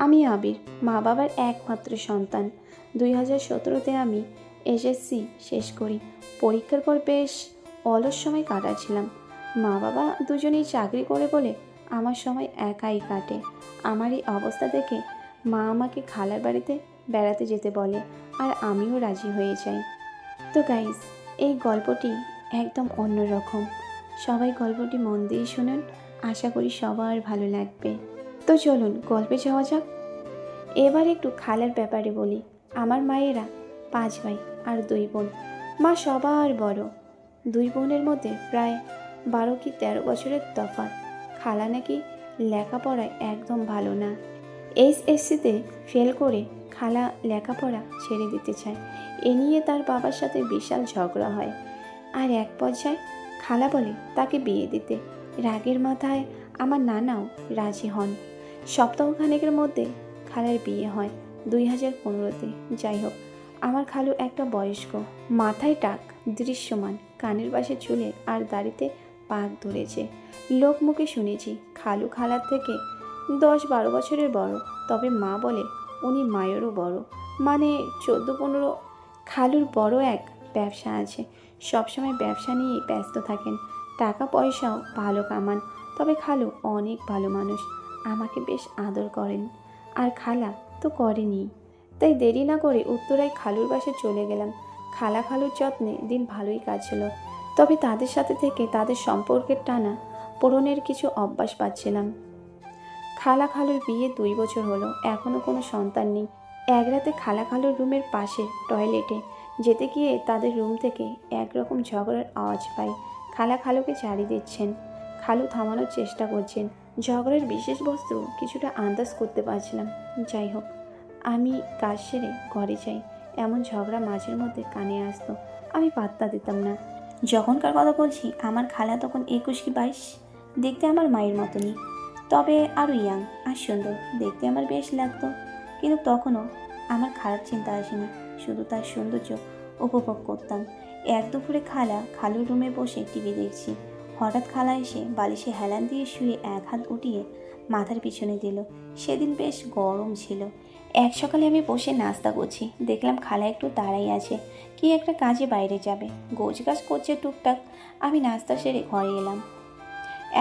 আমি আবির, মা বাবার একমাত্র সন্তান। 2017-তে আমি এসএসসি শেষ করি। পরীক্ষার পর বেশ অলস সময় কাটাচ্ছিলাম। মা বাবা দুজনেই চাকরি করে বলে আমার সময় একাই কাটে। আমার এই অবস্থা দেখে মা আমাকে খালার বাড়িতে বেড়াতে যেতে বলে, আর আমিও রাজি হয়ে যাই। তো গাইস, এই গল্পটি একদম অন্যরকম। সবাই গল্পটি মন দিয়ে শুনুন, আশা করি সবার ভালো লাগবে। তো চলুন গল্পে যাওয়া যাক। এবার একটু খালার ব্যাপারে বলি। আমার মায়েরা 5 ভাই আর 2 বোন। মা সবার বড়। 2 বোনের মধ্যে প্রায় 12 কি 13 বছরের তফাৎ। খালা নাকি লেখাপড়ায় একদম ভালো না। এসএসসিতে ফেল করে খালা লেখাপড়া ছেড়ে দিতে চায়। এ নিয়ে তার বাবার সাথে বিশাল ঝগড়া হয়, আর এক পর্যায়ে খালা বলে তাকে বিয়ে দিতে। রাগের মাথায় আমার নানাও রাজি হন। সপ্তাহখানেকের মধ্যে খালার বিয়ে হয় 2015-তে। যাই হোক, আমার খালু একটা বয়স্ক, মাথায় টাক, দৃশ্যমান, কানের পাশে চুলে আর দাড়িতে পাক ধরেছে। লোক মুখে শুনেছি খালু খালার থেকে 10-12 বছরের বড়, তবে মা বলে উনি মায়েরও বড়, মানে 14-15। খালুর বড় এক ব্যবসা আছে, সবসময় ব্যবসা নিয়েই ব্যস্ত থাকেন। টাকা পয়সাও ভালো কামান। তবে খালু অনেক ভালো মানুষ, আমাকে বেশ আদর করেন। আর খালা তো করেনি। তাই দেরি না করে উত্তরায় খালুর বাসায় চলে গেলাম। খালা খালুর যত্নে দিন ভালোই কাটছিল, তবে তাদের সাথে থেকে তাদের সম্পর্কের টানা পোড়নের কিছু অভ্যাস পাচ্ছিলাম। খালা খালুর বিয়ে 2 বছর হলো, এখনও কোনো সন্তান নেই। এক রাতে খালা খালুর রুমের পাশে টয়লেটে যেতে গিয়ে তাদের রুম থেকে একরকম ঝগড়ার আওয়াজ পাই। খালা খালুকে ঝাড়ি দিচ্ছেন, খালু থামানোর চেষ্টা করছেন। ঝগড়ার বিশেষ বস্তু কিছুটা আন্দাজ করতে পারছিলাম। যাই হোক, আমি কাজ সেরে ঘরে যাই। এমন ঝগড়া মাঝের মধ্যে কানে আসতো, আমি পাত্তা দিতাম না। যখনকার কথা বলছি, আমার খালা তখন 21 কি 22, দেখতে আমার মায়ের মতনই, তবে আরও ইয়াং আর সুন্দর। দেখতে আমার বেশ লাগতো, কিন্তু তখনও আমার খারাপ চিন্তা আসেনি, শুধু তার সৌন্দর্য উপভোগ করতাম। এক দুপুরে খালা খালুর রুমে বসে টিভি দেখছি। হঠাৎ খালা এসে বালিশে হেলান দিয়ে শুয়ে এক হাত উঠিয়ে মাথার পিছনে দিল। সেদিন বেশ গরম ছিল। এক সকালে আমি বসে নাস্তা করছি, দেখলাম খালা একটু দাঁড়াই আছে, কি একটা কাজে বাইরে যাবে। গোছগাছ করছে টুকটাক। আমি নাস্তা সেরে ঘরে এলাম।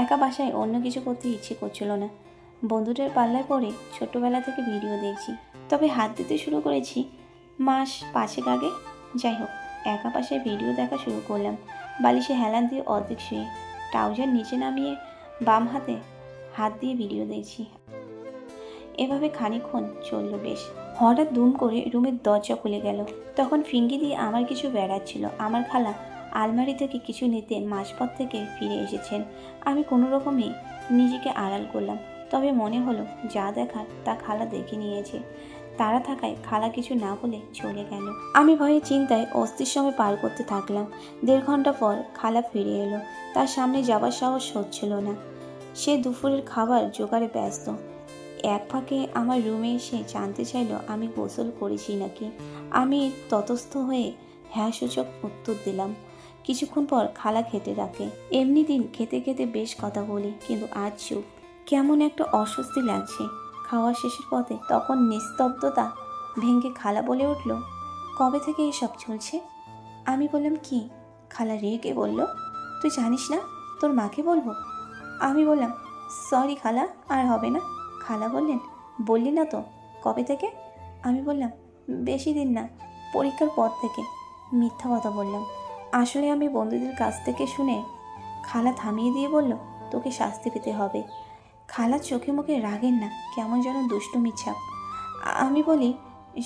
একা বাসায় অন্য কিছু করতে ইচ্ছে করছিল না। বন্ধুদের পাল্লায় পড়ে ছোট্টবেলা থেকে ভিডিও দেখছি, তবে হাত দিতে শুরু করেছি মাস 5 আগে। যাই হোক, একা বাসায় ভিডিও দেখা শুরু করলাম। বালিশে হেলান দিয়ে অর্ধেক শুয়ে, ট্রাউজার নিচে নামিয়ে বাম হাতে হাত দিয়ে ভিডিও দেখছি। এভাবে খানিকক্ষণ চলল বেশ। হঠাৎ দুম করে রুমের দরজা খুলে গেল। তখন ফিঙ্গি দিয়ে আমার কিছু বেড়াচ্ছিল। আমার খালা আলমারি থেকে কিছু নিতে মাঝপথ থেকে ফিরে এসেছেন। আমি কোনো রকমে নিজেকে আড়াল করলাম, তবে মনে হলো যা দেখার তা খালা দেখে নিয়েছে। তারা থাকায় খালা কিছু না বলে চলে গেল। আমি ভয়ে চিন্তায় অস্থির সময় পার করতে থাকলাম। 1.5 ঘন্টা পর খালা ফিরে এলো। তার সামনে যাবার সাহস হচ্ছিল না। সে দুপুরের খাবার জোগাড়ে ব্যস্ত। এক ফাঁকে আমার রুমে এসে জানতে চাইল আমি গোসল করেছি নাকি। আমি ততস্থ হয়ে হ্যাঁ সূচক উত্তর দিলাম। কিছুক্ষণ পর খালা খেতে ডাকে। এমনি দিন খেতে খেতে বেশ কথা বলি, কিন্তু আজ চুপ। কেমন একটা অস্বস্তি লাগছে। খাওয়া শেষের পথে তখন নিস্তব্ধতা ভেঙে খালা বলে উঠল, কবে থেকে এসব চলছে? আমি বললাম কি? খালা রেগে বলল, তুই জানিস না, তোর মাকে বলবো। আমি বললাম, সরি খালা, আর হবে না। খালা বললেন, বললি না তো কবে থেকে? আমি বললাম, বেশি দিন না, পরীক্ষার পর থেকে। মিথ্যা কথা বললাম। আসলে আমি বন্ধুদের কাছ থেকে শুনে। খালা থামিয়ে দিয়ে বলল, তোকে শাস্তি পেতে হবে। খালা চোখে মুখে রাগেন না, কেমন যেন দুষ্টুমি ছাপ। আমি বলি,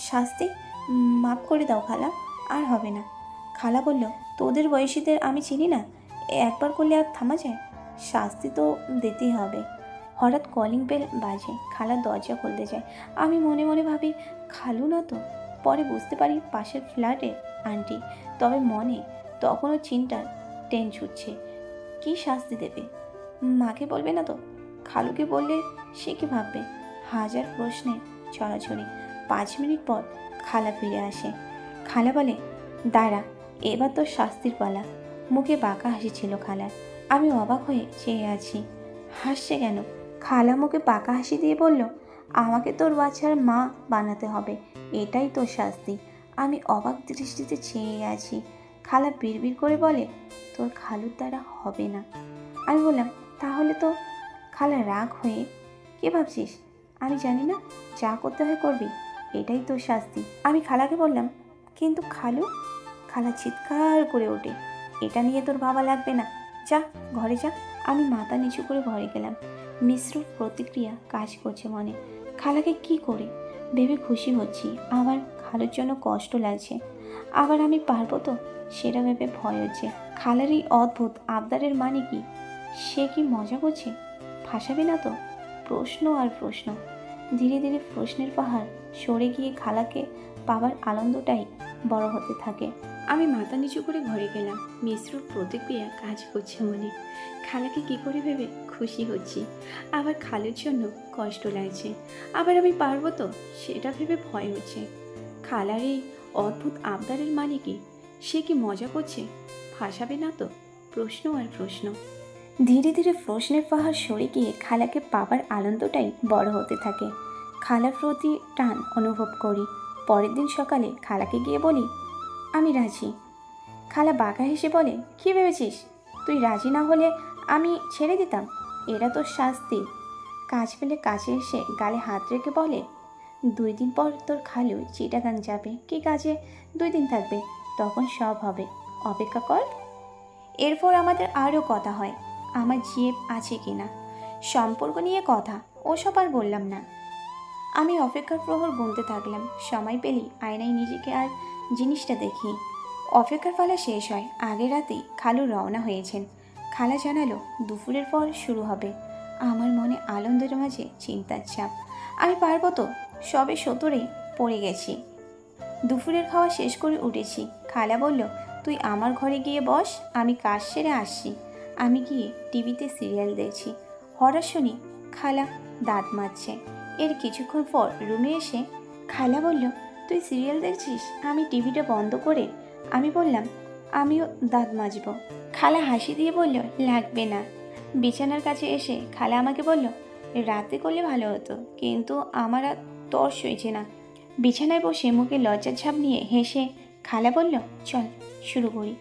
শাস্তি? মাফ করে দাও খালা, আর হবে না। খালা বলল, তোদের বয়সীদের আমি চিনি না, একবার করলে আর থামা যায়? শাস্তি তো দিতেই হবে। হঠাৎ কলিং বেল বাজে। খালা দরজা খুলতে যায়। আমি মনে মনে ভাবি, খালু না তো। পরে বুঝতে পারি পাশের ফ্ল্যাটে আন্টি। তবে মনে তখনও চিন্তার ট্রেন ছুটছে। কি শাস্তি দেবে? মাকে বলবে না তো? খালুকে বললে সে কি ভাববে? হাজার প্রশ্নে ছড়াছড়ি। 5 মিনিট পর খালা ফিরে আসে। খালা বলে, দাঁড়া, এবার তোর শাস্তির পালা। মুখে বাঁকা হাসি ছিল খালার। আমি অবাক হয়ে চেয়ে আছি। হাসছে কেন? খালা মুখে বাঁকা হাসি দিয়ে বলল, আমাকে তোর বাচ্চার মা বানাতে হবে, এটাই তোর শাস্তি। আমি অবাক দৃষ্টিতে চেয়ে আছি। খালা বিড়বিড় করে বলে, তোর খালুর দ্বারা হবে না। আমি বললাম, তাহলে তো? খালা রাগ হয়ে, কে ভাবছিস আমি জানি না? যা করতে হয় করবি, এটাই তোর শাস্তি। আমি খালাকে বললাম, কিন্তু খালু? খালা চিৎকার করে ওঠে, এটা নিয়ে তোর ভাবা লাগবে না, যা ঘরে যা। আমি মাথা নিচু করে ঘরে গেলাম। মিশ্র প্রতিক্রিয়া কাজ করছে মনে। খালাকে কি করে ভেবে খুশি হচ্ছি, আবার খালুর জন্য কষ্ট লাগছে। আবার আমি পারবো তো, সেটা ভেবে ভয় হচ্ছে। খালার এই অদ্ভুত আবদারের মানে কি? সে কি মজা করছে? ফাঁসাবে না তো? প্রশ্ন আর প্রশ্ন। ধীরে ধীরে প্রশ্নের পাহাড় সরে গিয়ে খালাকে পাবার আনন্দটাই বড় হতে থাকে। আমি মাথা নিচু করে ঘরে গেলাম। মিশ্র প্রতিক্রিয়া কাজ করছে মনে। খালাকে কি করে ভেবে খুশি হচ্ছি, আবার খালুর জন্য কষ্ট লাগছে। আবার আমি পারবো তো, সেটা ভেবে ভয় হচ্ছে। খালার এই অদ্ভুত আবদারের মানে কি? সে কি মজা করছে? ফাঁসাবে না তো? প্রশ্ন আর প্রশ্ন। ধীরে ধীরে প্রশ্নের পাহাড় সরে গিয়ে খালাকে পাবার আনন্দটাই বড় হতে থাকে। খালার প্রতি টান অনুভব করি। পরের দিন সকালে খালাকে গিয়ে বলি, আমি রাজি। খালা বাঁকা হেসে বলে, কী ভেবেছিস তুই রাজি না হলে আমি ছেড়ে দিতাম? এরা তোর শাস্তি। কাজ পেলে কাছে এসে গালে হাত রেখে বলে, 2 দিন পর তোর খালু চিটাগাং যাবে। কি কাজে 2 দিন থাকবে, তখন সব হবে, অপেক্ষা কর। এরপর আমাদের আরও কথা হয়, আমার জিএফ আছে কিনা, সম্পর্ক নিয়ে কথা, ওসব আর বললাম না। আমি অপেক্ষার প্রহর গুনতে থাকলাম। সময় পেলেই আয়নায় নিজেকে আর জিনিসটা দেখি। অপেক্ষার পালা শেষ হয়। আগের রাতেই খালু রওনা হয়েছেন। খালা জানালো দুপুরের পর শুরু হবে। আমার মনে আনন্দের মাঝে চিন্তার চাপ। আমি পারবো তো? সবে সতরে পড়ে গেছি। দুপুরের খাওয়া শেষ করে উঠেছি। খালা বলল, তুই আমার ঘরে গিয়ে বস, আমি কাজ সেরে আসছি। আমি গিয়ে টিভিতে সিরিয়াল দেখছি। হঠাৎ শুনি খালা দাঁত মাজছে। এর কিছুক্ষণ পর রুমে এসে খালা বলল, তুই সিরিয়াল দেখছিস? আমি টিভিটা বন্ধ করে আমি বললাম, আমিও দাঁত মাজব। খালা হাসি দিয়ে বলল, লাগবে না। বিছানার কাছে এসে খালা আমাকে বলল, রাতে করলে ভালো হতো, কিন্তু আমার আর তর্স হয়েছে না। বিছানায় বসে মুখে লজ্জার ছাপ নিয়ে হেসে খালা বলল, চল শুরু করি।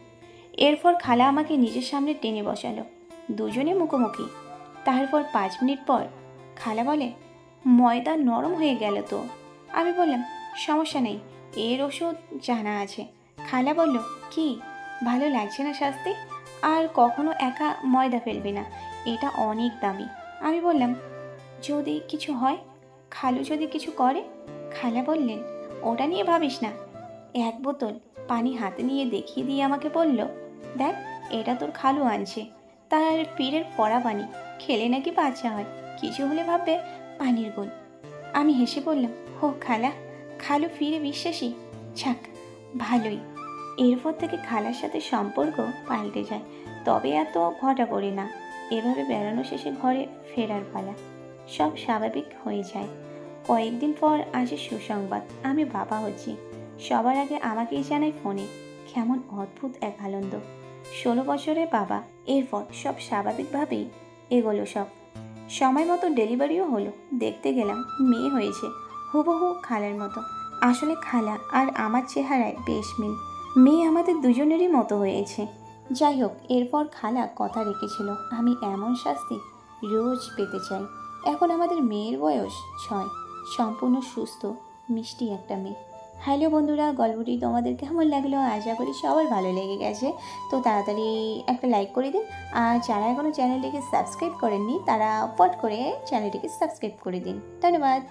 এরপর খালা আমাকে নিজের সামনে টেনে বসালো। দুজনে মুখোমুখি। তারপর 5 মিনিট পর খালা বলে, ময়দা নরম হয়ে গেল তো। আমি বললাম, সমস্যা নেই, এর ওষুধ জানা আছে। খালা বলল, কি ভালো লাগছে না শাস্তি? আর কখনো একা ময়দা ফেলবে না, এটা অনেক দামি। আমি বললাম, যদি কিছু হয়? খালু যদি কিছু করে? খালা বললেন, ওটা নিয়ে ভাবিস না। 1 বোতল পানি হাতে নিয়ে দেখিয়ে দিয়ে আমাকে বলল, দেখ, এটা তোর খালু আনছে, তার পীরের পড়া পানি, খেলে নাকি বাচ্চা হয়, কিছু হলে ভাববে পানির গুণ। আমি হেসে বললাম, হো খালা, খালু ফিরে বিশ্বাসী, যাক ভালোই। এরপর থেকে খালার সাথে সম্পর্ক পাল্টে যায়, তবে এত ঘটা করে না। এভাবে বেড়ানো শেষে ঘরে ফেরার পালা। সব স্বাভাবিক হয়ে যায়। কয়েকদিন পর আসে সুসংবাদ, আমি বাবা হচ্ছি। সবার আগে আমাকেই জানাই ফোনে। কেমন অদ্ভুত এক আনন্দ। 16 বছরের বাবা। এরপর সব স্বাভাবিকভাবেই এগোলো সব। সময় মতো ডেলিভারিও হলো। দেখতে গেলাম মেয়ে হয়েছে, হুবহু খালার মতো। আসলে খালা আর আমার চেহারায় বেশ মিল। মেয়ে আমাদের দুজনেরই মতো হয়েছে। যাই হোক, এরপর খালা কথা রেখেছিল, আমি এমন শাস্তি রোজ পেতে চাই। এখন আমাদের মেয়ের বয়স 6, সম্পূর্ণ সুস্থ মিষ্টি একটা মেয়ে। হ্যালো বন্ধুরা, গল্পটি তোমাদের কেমন লাগলো? আশা করি সবার ভালো লেগে গেছে। তো তাড়াতাড়ি একটা লাইক করে দিন। আর যারা এখনও চ্যানেলটিকে সাবস্ক্রাইব করেননি, তারা পট করে চ্যানেলটিকে সাবস্ক্রাইব করে দিন। ধন্যবাদ।